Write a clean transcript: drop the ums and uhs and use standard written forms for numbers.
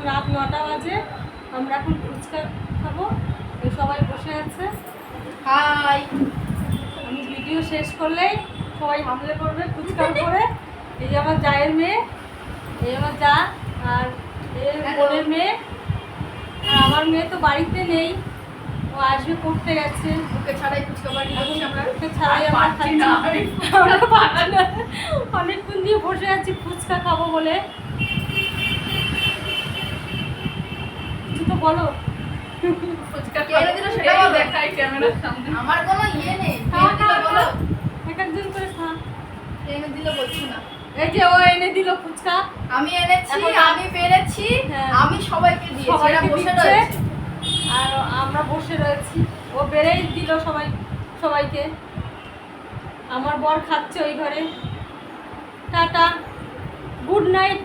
রাত 9টা বাজে। আমরা এখন ফুচকা খাবো। এই সবাই বসে আছে। হাই, আমি ভিডিও শেষ করলেই সবাই হামলে করবে ফুচকার উপরে। এই যে আমার জায়ের মেয়ে, এই আমার যা, আর এই বোনের মেয়ে। আর আমার মেয়ে তো বাড়িতে নেই, ও আসবে পড়তে গেছে। ওকে ছাড়াই ফুচকা বাড়ি হচ্ছে আমরা। ওকে ছাড়াই আমরা পারছি খাচ্ছি। না, আমরা পারছি না। অনেকক্ষণ দিয়ে বসে আছি ফুচকা খাবো বলে। কিছু তো বলো। ফুচকা কে এনে দিল সেটা বলো। দেখাই ক্যামেরার সামনে। আমার কোনো ইয়ে নেই, কে খাও, এনে দিল খাও, বলো। খাও। এক একজন করে খা। কে এনে দিল বলছি না। এই যে ও এনে দিল ফুচকা। আমি এনেছি, এখন আমি পেরেছি, হ্যাঁ। আমি সবাইকে দিয়েছি, এরা সবাইকে বসে দিচ্ছে। রয়েছে। আর আমরা বসে রয়েছি। ও বেড়েই দিল সবাইকে। আমার বর খাচ্ছে ওই ঘরে। Tata, good night.